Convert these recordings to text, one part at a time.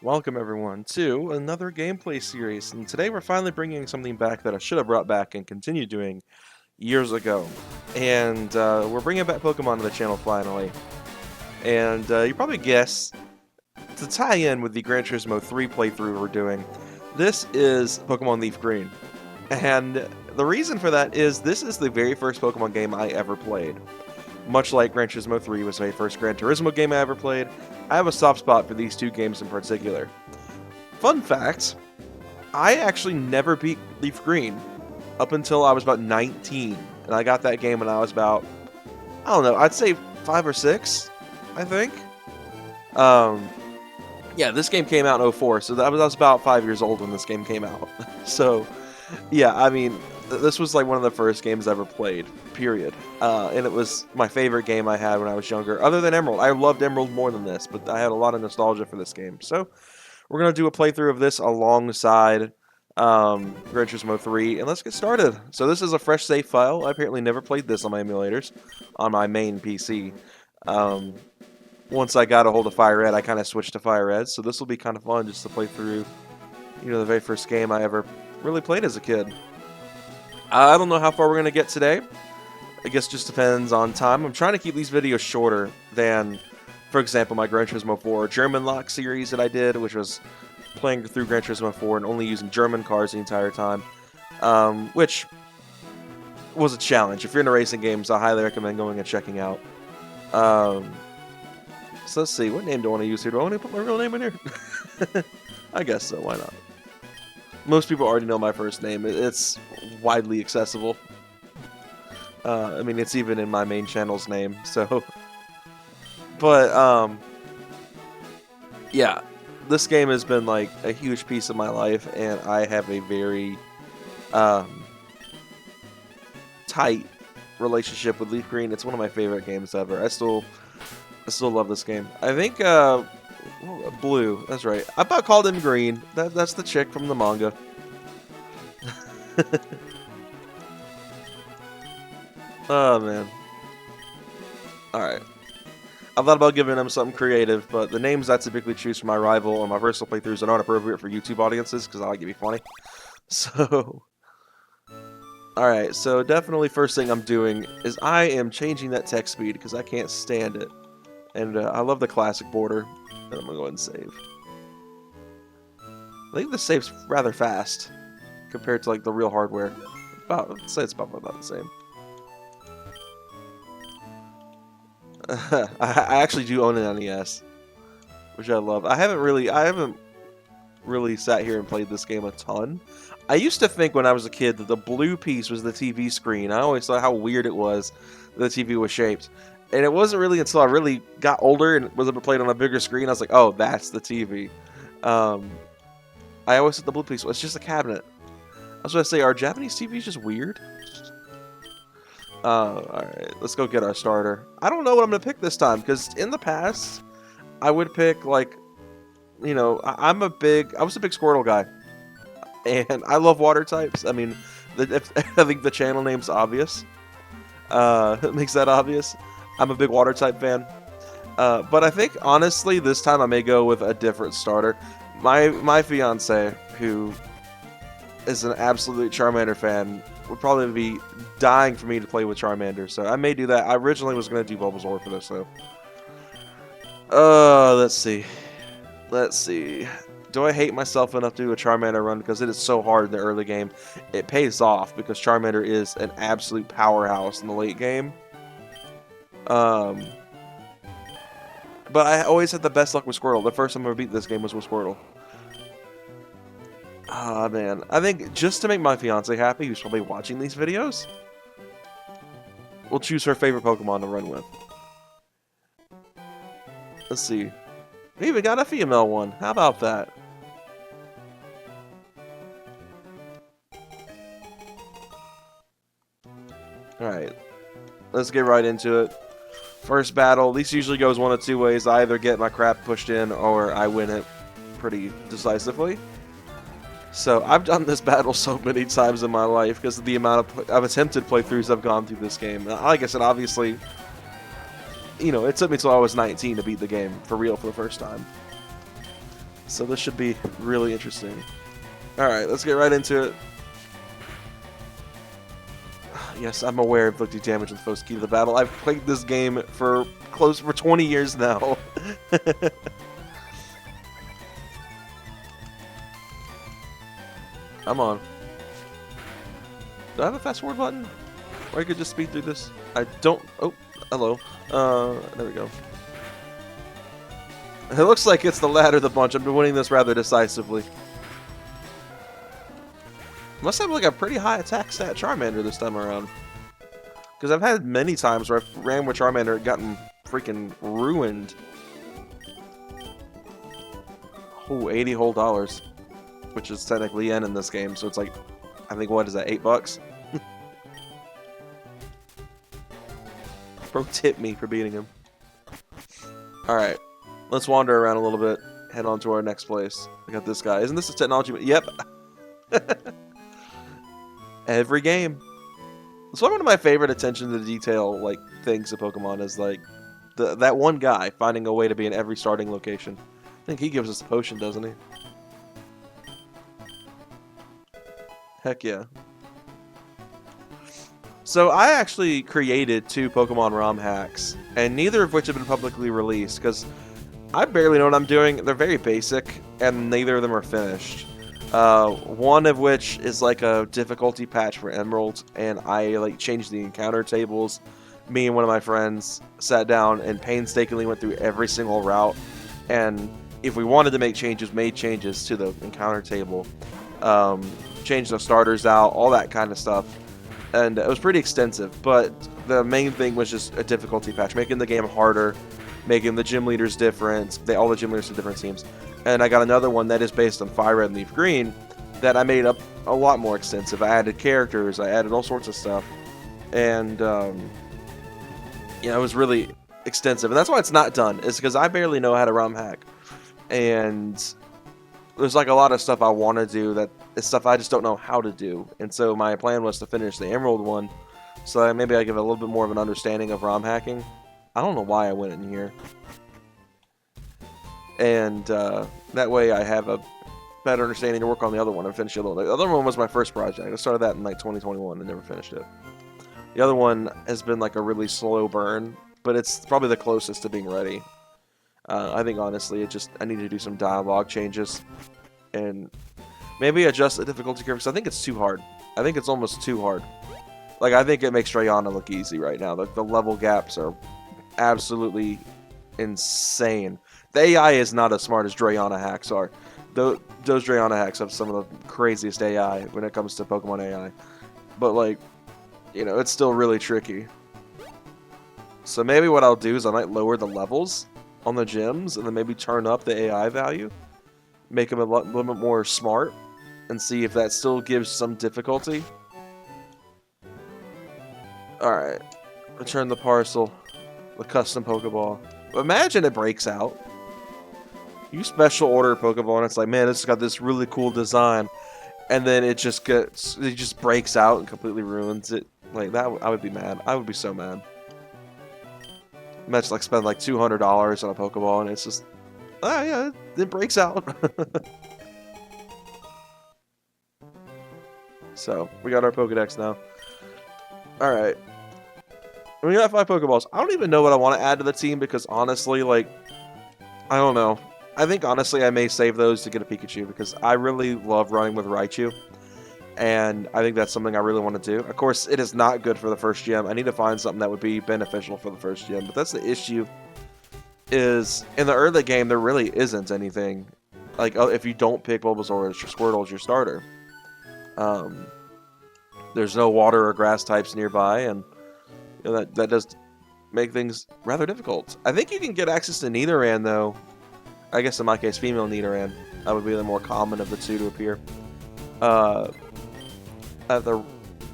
Welcome everyone to another gameplay series, and today we're finally bringing something back that I should have brought back and continued doing years ago. And we're bringing back Pokemon to the channel finally. And you probably guess, to tie in with the Gran Turismo 3 playthrough we're doing, this is Pokemon Leaf Green. And the reason for that is this is the very first Pokemon game I ever played. Much like Gran Turismo 3 was my first Gran Turismo game I ever played, I have a soft spot for these two games in particular. Fun fact, I actually never beat Leaf Green up until I was about 19. And I got that game when I was about, I don't know, I'd say 5 or 6, I think. Yeah, this game came out in 04, so I was about 5 years old when this game came out. So, yeah, I mean, this was like one of the first games I ever played, period. And it was my favorite game I had when I was younger, other than Emerald. I loved Emerald more than this, but I had a lot of nostalgia for this game. So we're going to do a playthrough of this alongside Gran Turismo 3, and let's get started. So this is a fresh save file. I apparently never played this on my emulators, on my main PC. Once I got a hold of Fire Red, I kind of switched to Fire Red, so this will be kind of fun just to play through, the very first game I ever really played as a kid. I don't know how far we're going to get today. I guess just depends on time. I'm trying to keep these videos shorter than, for example, my Gran Turismo 4 German Lock series that I did, which was playing through Gran Turismo 4 and only using German cars the entire time, which was a challenge. If you're into racing games, I highly recommend going and checking out. So let's see, what name do I want to use here? Do I want to put my real name in here? I guess so, why not? Most people already know my first name. It's widely accessible. I mean, it's even in my main channel's name, so... But, yeah. This game has been, like, a huge piece of my life, and I have a very, tight relationship with Leaf Green. It's one of my favorite games ever. I still love this game. I think, Blue, that's right. I about called him Green. That's the chick from the manga. Oh, man. Alright. I thought about giving him something creative, but the names I typically choose for my rival or my personal playthroughs are not appropriate for YouTube audiences, because I like to be funny. So... Alright, so definitely first thing I'm doing is I am changing that text speed, because I can't stand it. And I love the classic border. And I'm going to go ahead and save. I think this saves rather fast compared to like the real hardware. I'd say it's about the same. I actually do own an NES, which I love. I haven't really sat here and played this game a ton. I used to think when I was a kid that the blue piece was the TV screen. I always thought how weird it was that the TV was shaped. And it wasn't really until I really got older and was able to play it on a bigger screen, I was like, oh, that's the TV. I always thought the blue piece was just a cabinet. I was going to say, are Japanese TVs just weird? Alright, let's go get our starter. I don't know what I'm going to pick this time, because in the past, I would pick, like, I was a big Squirtle guy. And I love water types. I mean, I think the channel name's obvious. It makes that obvious. I'm a big water type fan. But I think, honestly, this time I may go with a different starter. My fiance, who is an absolute Charmander fan, would probably be dying for me to play with Charmander. So I may do that. I originally was going to do Bulbasaur for this, though. Let's see. Do I hate myself enough to do a Charmander run? Because it is so hard in the early game. It pays off because Charmander is an absolute powerhouse in the late game. But I always had the best luck with Squirtle. The first time I ever beat this game was with Squirtle. Ah, man. I think just to make my fiance happy, who's probably watching these videos, we'll choose her favorite Pokemon to run with. Let's see. We even got a female one. How about that? Alright. Let's get right into it. First battle. This usually goes one of two ways. I either get my crap pushed in or I win it pretty decisively. So I've done this battle so many times in my life because of the amount of attempted playthroughs I've gone through this game. Like I said, obviously, it took me till I was 19 to beat the game for real for the first time. So this should be really interesting. Alright, let's get right into it. Yes, I'm aware of inflicting damage with the foe's key to the battle. I've played this game for close for 20 years now. Come on. Do I have a fast forward button? Or I could just speed through this? I don't... Oh, hello. There we go. It looks like it's the latter of the bunch. I've been winning this rather decisively. Must have like a pretty high attack stat Charmander this time around. Because I've had many times where I've ran with Charmander and gotten freaking ruined. Oh, 80 whole dollars. Which is technically yen in this game, so it's like, I think, what is that, $8? Bro, tip me for beating him. Alright, let's wander around a little bit, head on to our next place. We got this guy. Isn't this a technology? Yep. Every game. It's one of my favorite attention to detail like things of Pokemon is like that one guy finding a way to be in every starting location. I think he gives us a potion, doesn't he? Heck yeah. So I actually created 2 Pokemon ROM hacks, and neither of which have been publicly released because I barely know what I'm doing. They're very basic, and neither of them are finished. One of which is like a difficulty patch for Emerald, and I like changed the encounter tables. Me and one of my friends sat down and painstakingly went through every single route, and if we wanted to make changes, made changes to the encounter table. Changed the starters out, all that kind of stuff. And it was pretty extensive, but the main thing was just a difficulty patch, making the game harder, making the gym leaders different, all the gym leaders have different teams. And I got another one that is based on Fire Red and Leaf Green that I made up a lot more extensive. I added characters, I added all sorts of stuff. And, it was really extensive. And that's why it's not done, is because I barely know how to ROM hack. And there's like a lot of stuff I want to do that is stuff I just don't know how to do. And so my plan was to finish the Emerald one so that maybe I give a little bit more of an understanding of ROM hacking. I don't know why I went in here. And that way I have a better understanding to work on the other one and finish the other one. The other one was my first project. I started that in like 2021 and never finished it. The other one has been like a really slow burn, but it's probably the closest to being ready. I think honestly, I need to do some dialogue changes and maybe adjust the difficulty curve because I think it's too hard. I think it's almost too hard. Like, I think it makes Drayana look easy right now. The level gaps are absolutely insane. The AI is not as smart as Drayana hacks are. Those Drayana hacks have some of the craziest AI when it comes to Pokemon AI. But, like, it's still really tricky. So maybe what I'll do is I might lower the levels on the gyms and then maybe turn up the AI value. Make them a little bit more smart and see if that still gives some difficulty. Alright. Return the parcel. The custom Pokeball. Imagine it breaks out. You special order a Pokeball and it's like, man, this has got this really cool design. And then it just breaks out and completely ruins it. Like, that, I would be mad. I would be so mad. Imagine like spend like $200 on a Pokeball and it's just, oh yeah, it breaks out. So, we got our Pokedex now. Alright. We got 5 Pokeballs. I don't even know what I want to add to the team because honestly, like, I don't know. I think honestly I may save those to get a Pikachu because I really love running with Raichu. And I think that's something I really want to do. Of course, it is not good for the first gym. I need to find something that would be beneficial for the first gym. But that's the issue. Is in the early game, there really isn't anything. Like, if you don't pick Bulbasaur as your Squirtle as your starter. There's no water or grass types nearby. And that does make things rather difficult. I think you can get access to Nidoran, though. I guess in my case, female Nidoran. That would be the more common of the two to appear. At the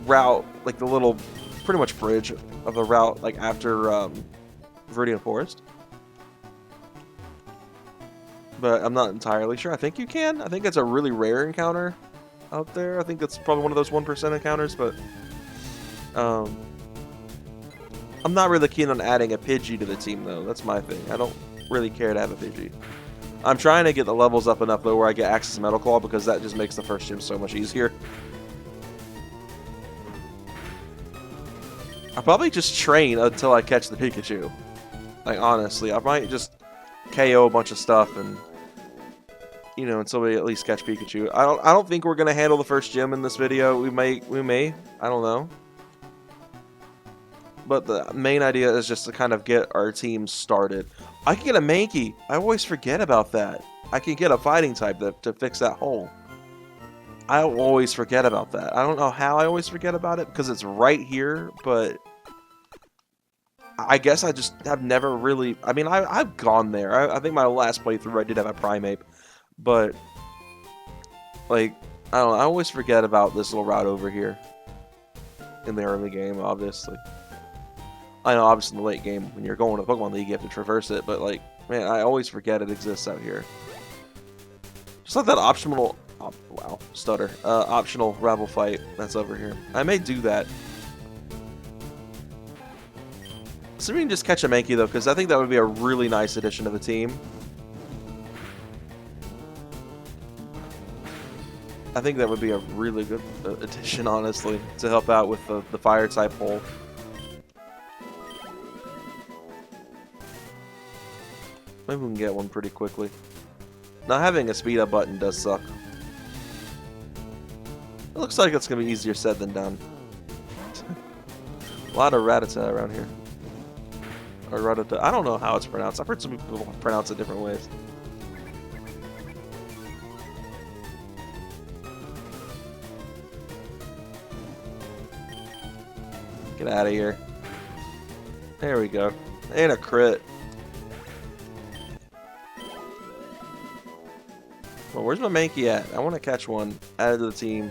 route, like the little, pretty much bridge of the route, like after Viridian Forest. But I'm not entirely sure. I think you can. I think it's a really rare encounter out there. I think it's probably one of those 1% encounters, but I'm not really keen on adding a Pidgey to the team, though. That's my thing. I don't really care to have a Pidgey. I'm trying to get the levels up enough though where I get access to Metal Claw, because that just makes the first gym so much easier. I'll probably just train until I catch the Pikachu. Like, honestly, I might just KO a bunch of stuff and, you know, until we at least catch Pikachu. I don't think we're gonna handle the first gym in this video. We may. I don't know. But the main idea is just to kind of get our team started. I can get a Mankey. I always forget about that. I can get a fighting type to fix that hole. I always forget about that. I don't know how I always forget about it, because it's right here, but I guess I just have never really... I mean, I've gone there. I think my last playthrough I did have a Primeape, but, like, I don't know. I always forget about this little route over here in the early game, obviously. I know, obviously, in the late game, when you're going to the Pokemon League, you have to traverse it, but, like, man, I always forget it exists out here. Just like that optional... Oh, wow, stutter. Optional rival fight that's over here. I may do that. So we can just catch a Mankey, though, because I think that would be a really nice addition to the team. I think that would be a really good addition, honestly, to help out with the fire-type hole. Maybe we can get one pretty quickly. Not having a speed-up button does suck. It looks like it's going to be easier said than done. A lot of Rattata around here. Or Rattata. I don't know how it's pronounced. I've heard some people pronounce it different ways. Get out of here. There we go. And a crit. Well, where's my Mankey at? I want to catch one. Added to the team.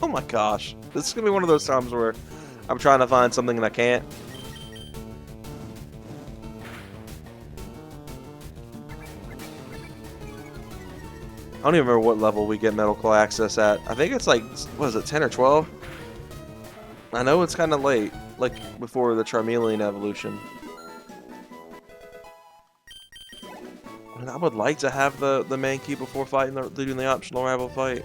Oh my gosh. This is going to be one of those times where I'm trying to find something and I can't. I don't even remember what level we get Metal Claw access at. I think it's like, what is it, 10 or 12? I know it's kind of late, like before the Charmeleon evolution. I mean, I would like to have the Mankey before fighting doing the optional rival fight.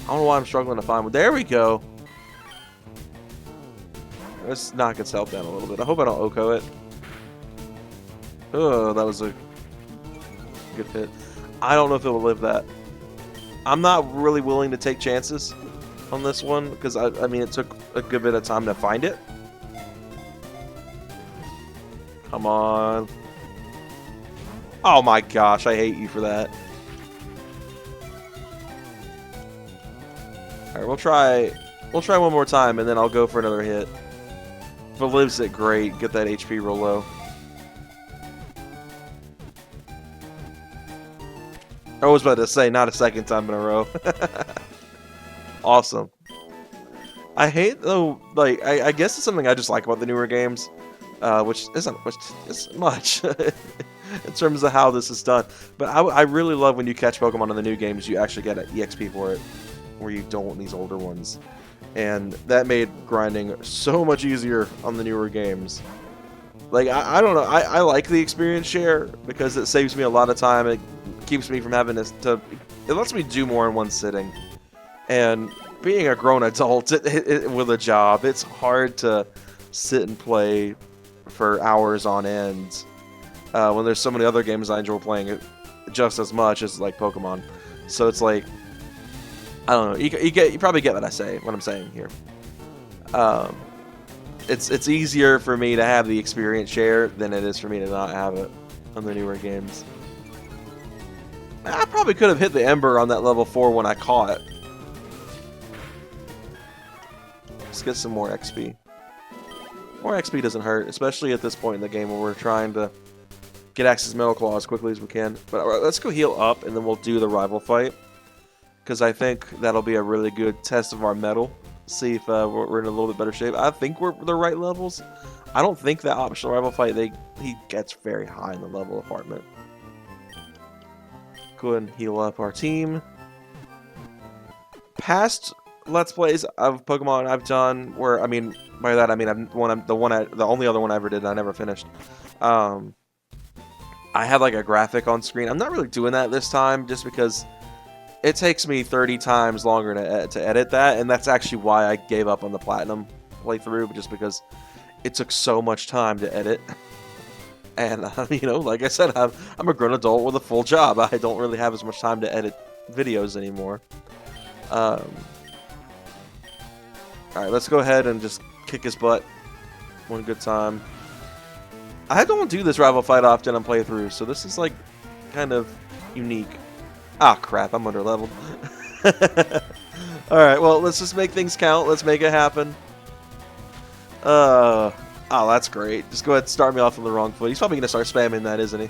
I don't know why I'm struggling to find one. There we go. Let's knock its health down a little bit. I hope I don't Oko it. Oh, that was a good hit. I don't know if it will live that. I'm not really willing to take chances on this one because I mean it took a good bit of time to find it. Come on. Oh my gosh, I hate you for that. Alright, we'll try one more time and then I'll go for another hit. If it lives it, great. Get that HP real low. I was about to say, not a second time in a row. Awesome. I hate, though, like, I guess it's something I just like about the newer games, which isn't much in terms of how this is done. But I really love when you catch Pokemon in the new games, you actually get an EXP for it, where you don't in these older ones. And that made grinding so much easier on the newer games. Like, I don't know, I like the experience share because it saves me a lot of time. It keeps me from having to it lets me do more in one sitting. And being a grown adult with a job, it's hard to sit and play for hours on end when there's so many other games I enjoy playing just as much as like Pokemon. So it's like, I don't know, you probably get what I'm saying here. It's easier for me to have the experience share than it is for me to not have it on the newer games. I probably could have hit the Ember on that level 4 when I caught it. Let's get some more XP. More XP doesn't hurt, especially at this point in the game where we're trying to get access to Metal Claw as quickly as we can. But let's go heal up and then we'll do the rival fight. Because I think that'll be a really good test of our metal. See if we're in a little bit better shape. I think we're the right levels. I don't think that optional rival fight, he gets very high in the level department. Go ahead and heal up our team. Past Let's Plays of Pokemon I've done, where, I mean, by that I mean the only other one I ever did and I never finished. I had like a graphic on screen. I'm not really doing that this time just because it takes me 30 times longer to edit that, and that's actually why I gave up on the Platinum playthrough, just because it took so much time to edit. And, you know, like I said, I'm a grown adult with a full job. I don't really have as much time to edit videos anymore. Alright, let's go ahead and just kick his butt one good time. I don't do this rival fight often on playthroughs, so this is, like, kind of unique. Ah, crap, I'm under-leveled. Alright, well, let's just make things count. Let's make it happen. Oh, that's great. Just go ahead and start me off on the wrong foot. He's probably going to start spamming that, isn't he?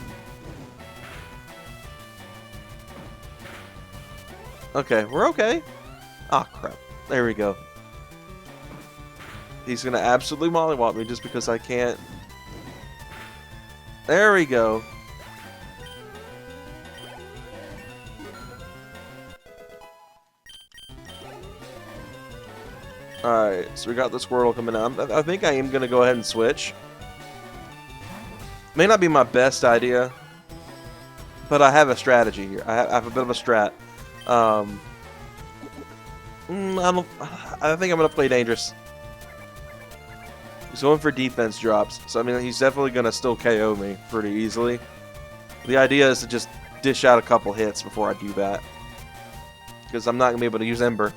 Okay, we're okay. Ah, crap. There we go. He's going to absolutely mollywop me just because I can't. There we go. Alright, so we got the Squirtle coming out. I think I am going to go ahead and switch. May not be my best idea, but I have a strategy here. I have a bit of a strat. I think I'm going to play dangerous. He's going for defense drops, so I mean, he's definitely going to still KO me pretty easily. The idea is to just dish out a couple hits before I do that, because I'm not going to be able to use Ember.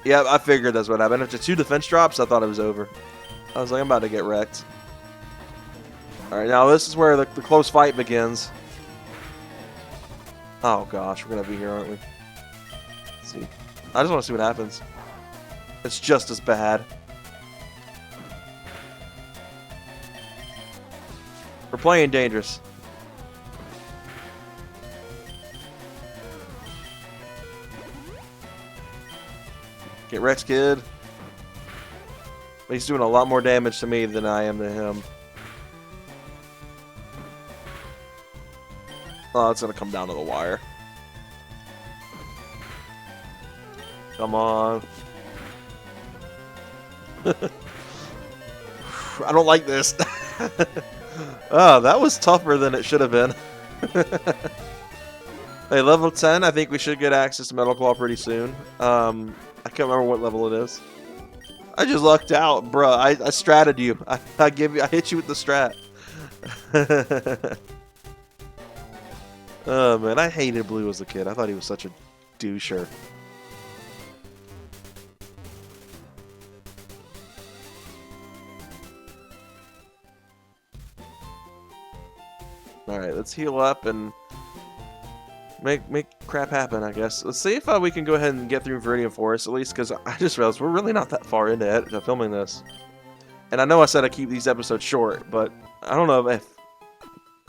Yeah, I figured that's what happened. After 2 defense drops, I thought it was over. I was like, I'm about to get wrecked. Alright, now this is where the close fight begins. Oh gosh, we're going to be here, aren't we? Let's see. I just want to see what happens. It's just as bad. We're playing dangerous. Get wrecked, kid. But he's doing a lot more damage to me than I am to him. Oh, it's going to come down to the wire. Come on. I don't like this. Oh, that was tougher than it should have been. Hey, level 10, I think we should get access to Metal Claw pretty soon. I can't remember what level it is. I just lucked out, bruh. I stratted you. I hit you with the strat. Oh man, I hated Blue as a kid. I thought he was such a doucher. All right, let's heal up and make crap happen, I guess. Let's see if we can go ahead and get through Viridian Forest, at least, because I just realized we're really not that far into filming this. And I know I said I keep these episodes short, but I don't know if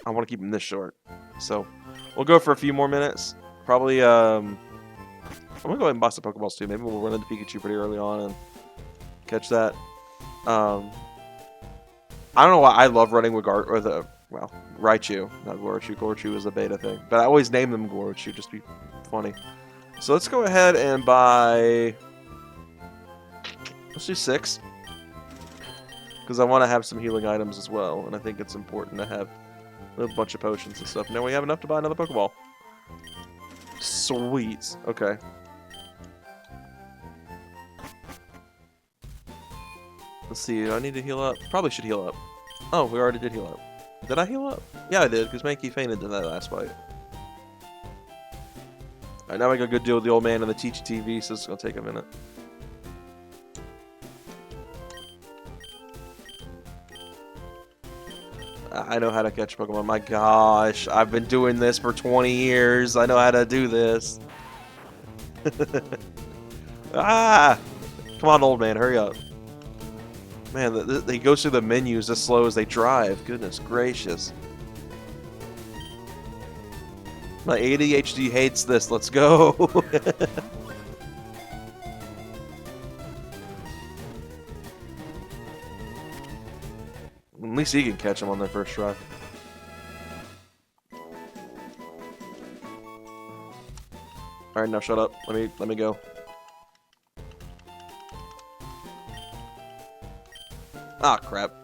I want to keep them this short. So we'll go for a few more minutes. Probably, I'm going to go ahead and buy some Pokeballs too. Maybe we'll run into Pikachu pretty early on and catch that. I don't know why I love running with well, Raichu, not Gorachu. Gorachu is a beta thing. But I always name them Gorachu, just to be funny. So let's go ahead and buy... Let's do 6. Because I want to have some healing items as well. And I think it's important to have a bunch of potions and stuff. Now we have enough to buy another Pokeball. Sweet. Okay. Let's see. Do I need to heal up? Probably should heal up. Oh, we already did heal up. Did I heal up? Yeah, I did, because Mankey fainted in that last fight. Alright, now we gotta go deal with the old man and the Teachy TV, so it's gonna take a minute. I know how to catch Pokemon. My gosh, I've been doing this for 20 years. I know how to do this. Ah! Come on, old man, hurry up. Man, he goes through the menus as slow as they drive. Goodness gracious. My ADHD hates this. Let's go. At least he can catch them on their first try. Alright, now shut up. Let me go. Ah, crap.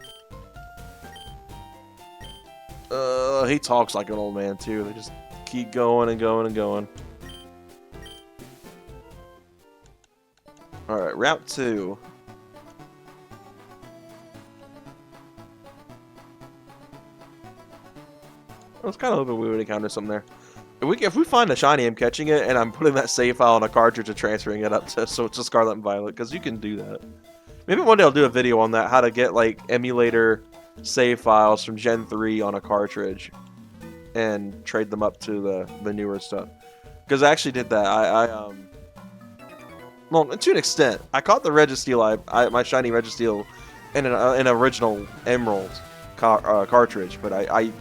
He talks like an old man, too. They just keep going and going and going. Alright, Route 2. I was kind of hoping we would encounter something there. If we find a shiny, I'm catching it, and I'm putting that save file on a cartridge and transferring it up to Scarlet and Violet, because you can do that. Maybe one day I'll do a video on that, how to get like emulator save files from Gen 3 on a cartridge and trade them up to the newer stuff. Because I actually did that. Well, to an extent, I caught the Registeel, my shiny Registeel, in an original Emerald cartridge, but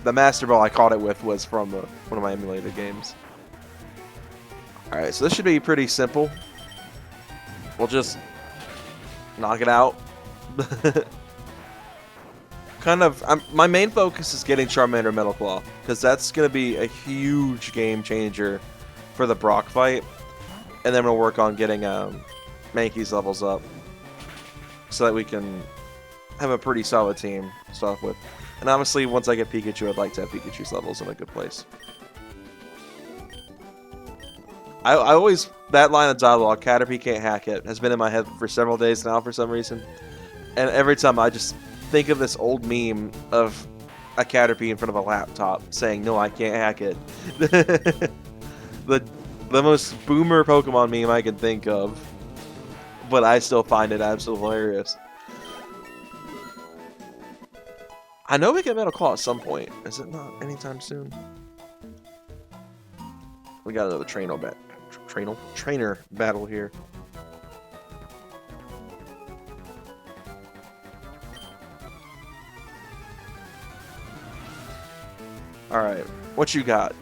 the Master Ball I caught it with was from one of my emulated games. Alright, so this should be pretty simple. We'll just knock it out. My main focus is getting Charmander Metal Claw, because that's going to be a huge game changer for the Brock fight. And then we'll work on getting Mankey's levels up, so that we can have a pretty solid team to start with. And obviously, once I get Pikachu, I'd like to have Pikachu's levels in a good place. I always, that line of dialogue, Caterpie can't hack it, has been in my head for several days now for some reason. And every time I just think of this old meme of a Caterpie in front of a laptop saying, "No, I can't hack it." The most boomer Pokemon meme I can think of, but I still find it absolutely hilarious. I know we get Metal Claw at some point. Is it not anytime soon? We got another trainer battle here. Alright, what you got?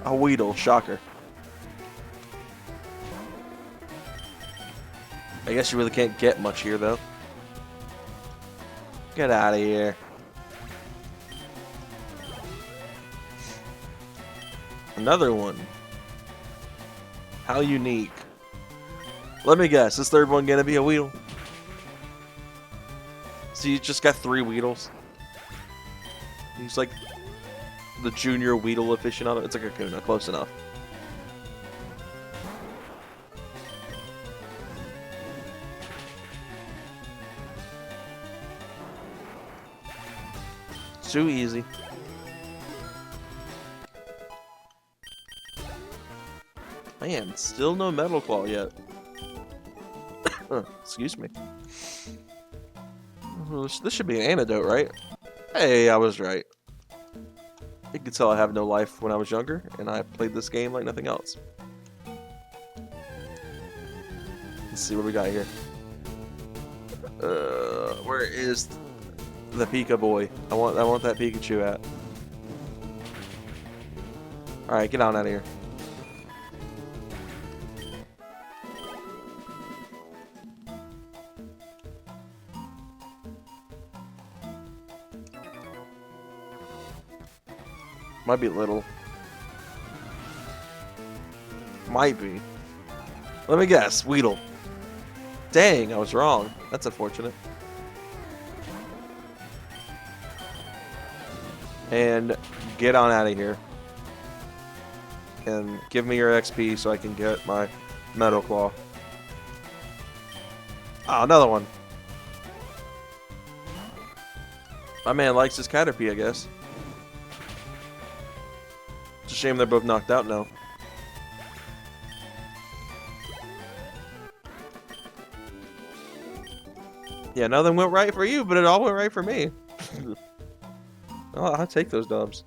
A Weedle, shocker. I guess you really can't get much here, though. Get out of here. Another one. How unique. Let me guess, this third one gonna be a Weedle? So you just got 3 Weedles? He's like the junior Weedle aficionado. It's like a Kakuna, close enough. Too easy. Man, still no Metal Claw yet. Excuse me. This should be an antidote, right? Hey, I was right. You can tell I have no life when I was younger, and I played this game like nothing else. Let's see what we got here. Where is the Pika boy? I want that Pikachu at. Alright, get on out of here. Might be little. Might be. Let me guess. Weedle. Dang, I was wrong. That's unfortunate. And get on out of here. And give me your XP so I can get my Metal Claw. Oh, another one. My man likes his Caterpie, I guess. It's a shame they're both knocked out now. Yeah, nothing went right for you, but it all went right for me. I'll take those dubs.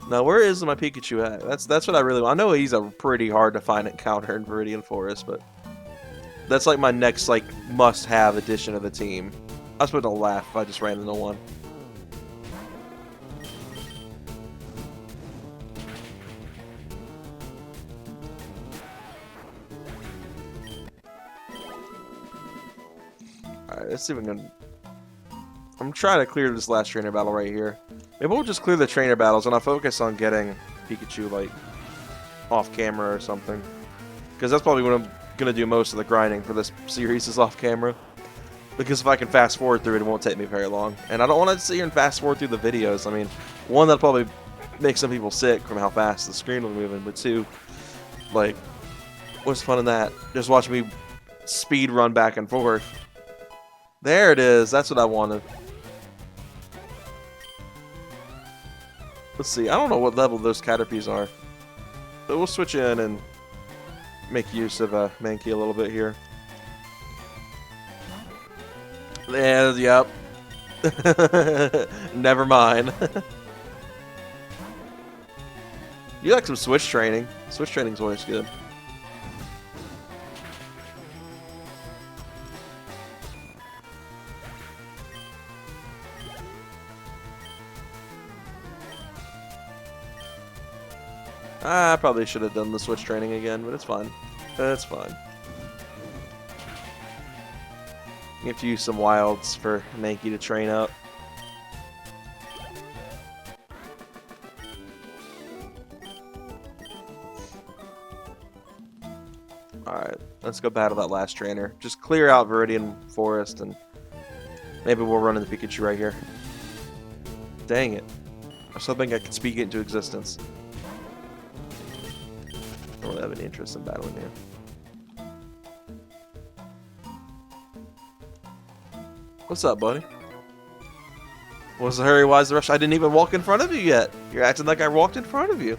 Now, where is my Pikachu at? That's what I really want. I know he's a pretty hard to find encounter in Viridian Forest, but that's like my next like must-have addition of the team. I was supposed to laugh if I just ran into one. Alright, let's see if we can... I'm trying to clear this last trainer battle right here. Maybe we'll just clear the trainer battles and I'll focus on getting Pikachu, like, off camera or something. Because that's probably gonna do most of the grinding for this series is off camera. Because if I can fast forward through it, it won't take me very long. And I don't want to sit here and fast forward through the videos. I mean, one, that'll probably make some people sick from how fast the screen will be moving. But two, like, what's fun in that? Just watch me speed run back and forth. There it is. That's what I wanted. Let's see. I don't know what level those Caterpies are. But we'll switch in and make use of Mankey a little bit here. Yeah, yep. Never mind. You like some switch training. Switch training's always good. I probably should have done the switch training again, but it's fine. It's fine. You have to use some wilds for Mankey to train up. Alright, let's go battle that last trainer. Just clear out Viridian Forest and maybe we'll run into Pikachu right here. Dang it. I was hoping I could speak it into existence. I don't really have any interest in battling here. What's up, buddy? What's the hurry? Why's the rush? I didn't even walk in front of you yet. You're acting like I walked in front of you.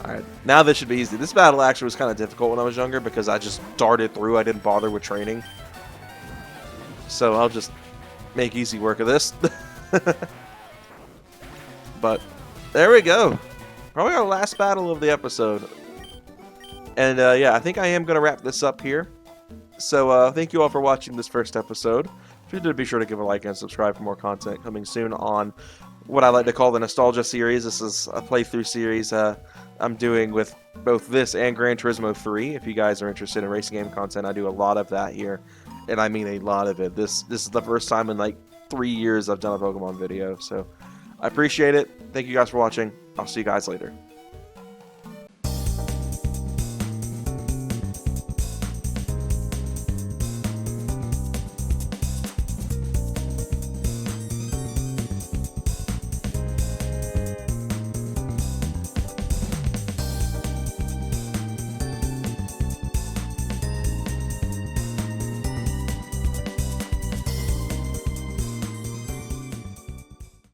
Alright, now this should be easy. This battle actually was kind of difficult when I was younger because I just darted through. I didn't bother with training. So I'll just make easy work of this. But there we go. Probably our last battle of the episode. And yeah, I think I am going to wrap this up here. So thank you all for watching this first episode. If you did, be sure to give a like and subscribe for more content coming soon on what I like to call the Nostalgia series. This is a playthrough series I'm doing with both this and Gran Turismo 3. If you guys are interested in racing game content, I do a lot of that here. And I mean a lot of it. This is the first time in like 3 years I've done a Pokemon video. So I appreciate it. Thank you guys for watching. I'll see you guys later.